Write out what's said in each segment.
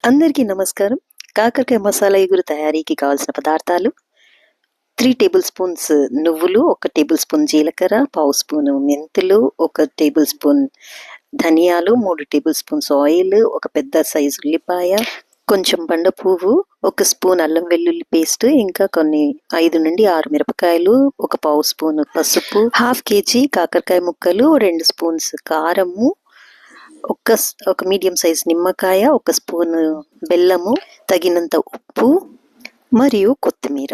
అందరికీ నమస్కారం. కాకరకాయ మసాలా ఇగురు తయారీకి కావాల్సిన పదార్థాలు: 3 టేబుల్ స్పూన్స్ నువ్వులు, 1 టేబుల్ స్పూన్ జీలకర్ర, పావు స్పూను మెంతులు, 1 టేబుల్ స్పూన్ ధనియాలు, 3 టేబుల్ స్పూన్స్ ఆయిల్, ఒక పెద్ద సైజు ఉల్లిపాయ, కొంచెం బండ పువ్వు, 1 స్పూన్ అల్లం వెల్లుల్లి పేస్ట్, ఇంకా కొన్ని 5 నుండి 6 మిరపకాయలు, ఒక పావు స్పూను పసుపు, హాఫ్ కేజీ కాకరకాయ ముక్కలు, 2 స్పూన్స్ కారము, ఒక మీడియం సైజ్ నిమ్మకాయ, 1 స్పూను బెల్లము, తగినంత ఉప్పు మరియు కొత్తిమీర.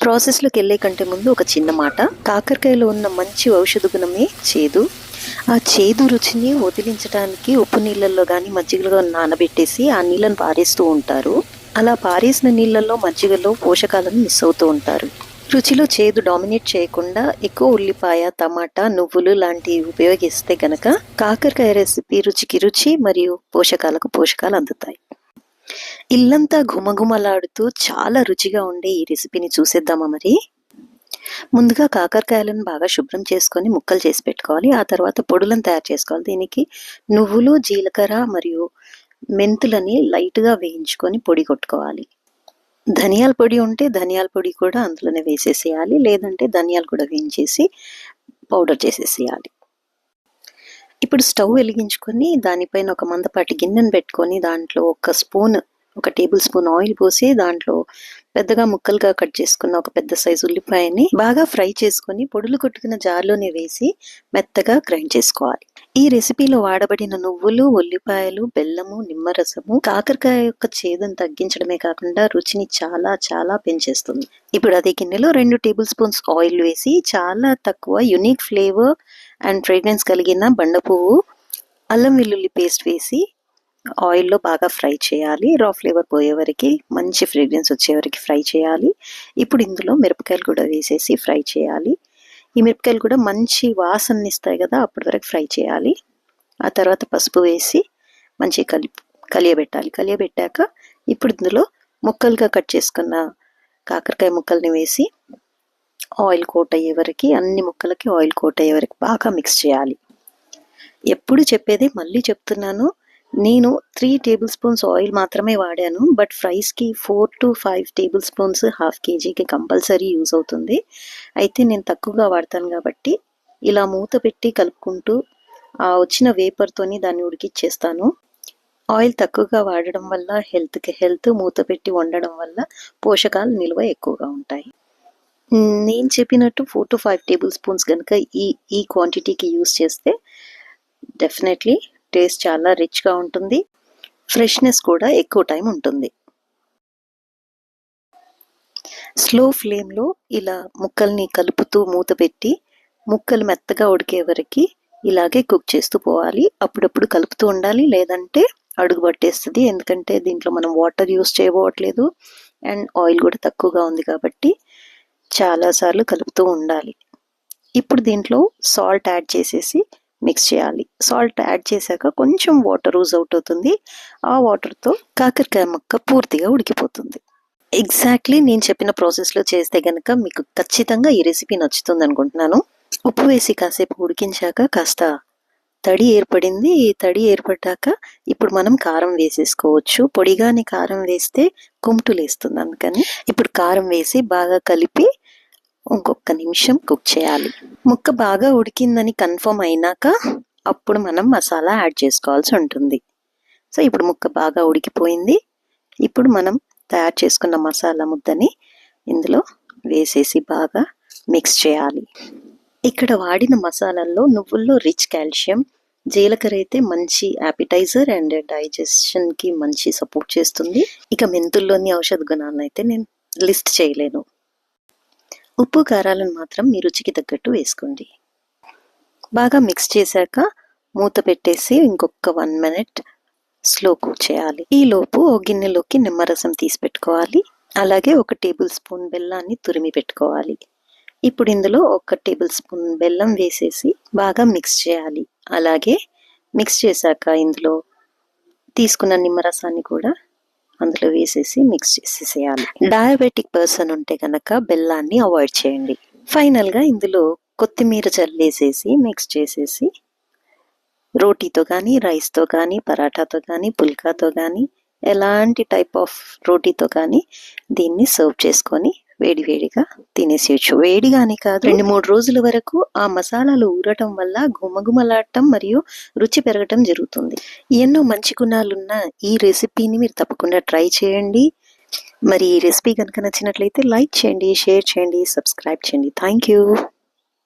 ప్రాసెస్లోకి వెళ్ళే కంటే ముందు ఒక చిన్న మాట: కాకరకాయలో ఉన్న మంచి ఔషధ గుణమే చేదు. ఆ చేదు రుచిని వదిలించడానికి ఉప్పు నీళ్ళల్లో కానీ మజ్జిగలో నానబెట్టేసి ఆ నీళ్ళను పారేస్తూ ఉంటారు. అలా పారేసిన నీళ్ళల్లో మజ్జిగలో పోషకాలను మిస్ అవుతూ ఉంటారు. రుచిలో చేదు డామినేట్ చేయకుండా ఎక్కువ ఉల్లిపాయ, టమాటా, నువ్వులు లాంటివి ఉపయోగిస్తే గనక కాకరకాయ రెసిపీ రుచికి రుచి మరియు పోషకాలకు పోషకాలు అందుతాయి. ఇల్లంతా ఘుమఘుమలాడుతూ చాలా రుచిగా ఉండే ఈ రెసిపీని చూసేద్దామా మరి? ముందుగా కాకరకాయలను బాగా శుభ్రం చేసుకొని ముక్కలు చేసి పెట్టుకోవాలి. ఆ తర్వాత పొడులను తయారు చేసుకోవాలి. దీనికి నువ్వులు, జీలకర్ర మరియు మెంతులని లైట్గా వేయించుకొని పొడి కొట్టుకోవాలి. ధనియాల పొడి ఉంటే ధనియాల పొడి కూడా అందులోనే వేసేసేయాలి, లేదంటే ధనియాలు కూడా వేయించేసి పౌడర్ చేసేసేయాలి. ఇప్పుడు స్టవ్ వెలిగించుకొని దానిపైన ఒక మందపాటి గిన్నెను పెట్టుకొని దాంట్లో ఒక టేబుల్ స్పూన్ ఆయిల్ పోసి దాంట్లో పెద్దగా ముక్కలుగా కట్ చేసుకున్న ఒక పెద్ద సైజు ఉల్లిపాయని బాగా ఫ్రై చేసుకొని పొడులు కొట్టుకున్న జార్లోనే వేసి మెత్తగా గ్రైండ్ చేసుకోవాలి. ఈ రెసిపీలో వాడబడిన నువ్వులు, ఉల్లిపాయలు, బెల్లము, నిమ్మరసము కాకరకాయ యొక్క చేదును తగ్గించడమే కాకుండా రుచిని చాలా చాలా పెంచేస్తుంది. ఇప్పుడు అదే గిన్నెలో 2 టేబుల్ స్పూన్స్ ఆయిల్ వేసి చాలా తక్కువ యునిక్ ఫ్లేవర్ అండ్ ఫ్రేగ్రెన్స్ కలిగిన బండ పువ్వు, అల్లం వెల్లుల్లి పేస్ట్ వేసి ఆయిల్లో బాగా ఫ్రై చేయాలి. రా ఫ్లేవర్ పోయే వరకు, మంచి ఫ్రేగ్రెన్స్ వచ్చే వరకు ఫ్రై చేయాలి. ఇప్పుడు ఇందులో మిరపకాయలు కూడా వేసేసి ఫ్రై చేయాలి. ఈ మిరపకాయలు కూడా మంచి వాసన ఇస్తాయి కదా, అప్పటి వరకు ఫ్రై చేయాలి. ఆ తర్వాత పసుపు వేసి మంచిగా కలియబెట్టాలి. కలియబెట్టాక ఇప్పుడు ఇందులో ముక్కలుగా కట్ చేసుకున్న కాకరకాయ ముక్కల్ని వేసి ఆయిల్ కోట్ అయ్యే వరకు, అన్ని ముక్కలకి ఆయిల్ కోట్ అయ్యే వరకు బాగా మిక్స్ చేయాలి. ఎప్పుడు చెప్పేది మళ్ళీ చెప్తున్నాను, నేను 3 టేబుల్ స్పూన్స్ ఆయిల్ మాత్రమే వాడాను. బట్ ఫ్రైస్కి 4 to 5 టేబుల్ స్పూన్స్ హాఫ్ కేజీకి కంపల్సరీ యూజ్ అవుతుంది. అయితే నేను తక్కువగా వాడతాను కాబట్టి ఇలా మూత పెట్టి కలుపుకుంటూ ఆ వచ్చిన వేపర్తోని దాన్ని ఉడికిచ్చేస్తాను. ఆయిల్ తక్కువగా వాడడం వల్ల హెల్త్కి హెల్త్, మూత పెట్టి వండడం వల్ల పోషకాలు నిల్వ ఎక్కువగా ఉంటాయి. నేను చెప్పినట్టు 4 to 5 టేబుల్ స్పూన్స్ కనుక ఈ క్వాంటిటీకి యూజ్ చేస్తే డెఫినెట్లీ టేస్ట్ చాలా రిచ్గా ఉంటుంది. ఫ్రెష్నెస్ కూడా ఎక్కువ టైం ఉంటుంది. స్లో ఫ్లేమ్లో ఇలా ముక్కల్ని కలుపుతూ మూత పెట్టి ముక్కలు మెత్తగా ఉడికే వరకు ఇలాగే కుక్ చేస్తూ పోవాలి. అప్పుడప్పుడు కలుపుతూ ఉండాలి, లేదంటే అడుగు పట్టేస్తుంది. ఎందుకంటే దీంట్లో మనం వాటర్ యూస్ చేయబోవట్లేదు అండ్ ఆయిల్ కూడా తక్కువగా ఉంది కాబట్టి చాలాసార్లు కలుపుతూ ఉండాలి. ఇప్పుడు దీంట్లో సాల్ట్ యాడ్ చేసేసి మిక్స్ చేయాలి. సాల్ట్ యాడ్ చేశాక కొంచెం వాటర్ యూజ్ అవుట్ అవుతుంది. ఆ వాటర్తో కాకరకాయ ముక్క పూర్తిగా ఉడికిపోతుంది. ఎగ్జాక్ట్లీ నేను చెప్పిన ప్రాసెస్లో చేస్తే కనుక మీకు ఖచ్చితంగా ఈ రెసిపీ నచ్చుతుంది అనుకుంటున్నాను. ఉప్పు వేసి కాసేపు ఉడికించాక కాస్త తడి ఏర్పడింది. ఈ తడి ఏర్పడ్డాక ఇప్పుడు మనం కారం వేసేసుకోవచ్చు. పొడిగానే కారం వేస్తే కుమ్టులేస్తుంది, అందుకని ఇప్పుడు కారం వేసి బాగా కలిపి ఇంకొక నిమిషం కుక్ చేయాలి. ముక్క బాగా ఉడికిందని కన్ఫర్మ్ అయినాక అప్పుడు మనం మసాలా యాడ్ చేసుకోవాల్సి ఉంటుంది. సో ఇప్పుడు ముక్క బాగా ఉడికిపోయింది. ఇప్పుడు మనం తయారు చేసుకున్న మసాలా ముద్దని ఇందులో వేసేసి బాగా మిక్స్ చేయాలి. ఇక్కడ వాడిన మసాలాల్లో నువ్వుల్లో రిచ్ కాల్షియం, జీలకర్ర అయితే మంచి యాపిటైజర్ అండ్ డైజెషన్కి మంచి సపోర్ట్ చేస్తుంది. ఇక మెంతుల్లోని ఔషధ గుణాలను అయితే నేను లిస్ట్ చేయలేను. ఉప్పు కారాలను మాత్రం మీ రుచికి తగ్గట్టు వేసుకోండి. బాగా మిక్స్ చేశాక మూత పెట్టేసి ఇంకొక 1 minute స్లో కుక్ చేయాలి. ఈలోపు ఒక గిన్నెలోకి నిమ్మరసం తీసి పెట్టుకోవాలి. అలాగే 1 టేబుల్ స్పూన్ బెల్లాన్ని తురిమి పెట్టుకోవాలి. ఇప్పుడు ఇందులో 1 టేబుల్ స్పూన్ బెల్లం వేసేసి బాగా మిక్స్ చేయాలి. అలాగే మిక్స్ చేశాక ఇందులో తీసుకున్న నిమ్మరసాన్ని కూడా అందులో వేసేసి మిక్స్ చేసేసేయాలి. డయాబెటిక్ పర్సన్ ఉంటే కనుక బెల్లాన్ని అవాయిడ్ చేయండి. ఫైనల్గా ఇందులో కొత్తిమీర చల్లేసేసి మిక్స్ చేసేసి రోటీతో కానీ, రైస్తో కానీ, పరాఠాతో కానీ, పుల్కాతో కానీ, ఎలాంటి టైప్ ఆఫ్ రోటీతో కానీ దీన్ని సర్వ్ చేసుకొని వేడివేడిగా తినేసేయచ్చు. వేడిగానే కాదు, 2-3 రోజుల వరకు ఆ మసాలాలు ఊరటం వల్ల గుమగుమలాడటం మరియు రుచి పెరగటం జరుగుతుంది. ఎన్నో మంచి గుణాలున్న ఈ రెసిపీని మీరు తప్పకుండా ట్రై చేయండి. మరి ఈ రెసిపీ కనుక నచ్చినట్లయితే లైక్ చేయండి, షేర్ చేయండి, సబ్స్క్రైబ్ చేయండి. Thank you.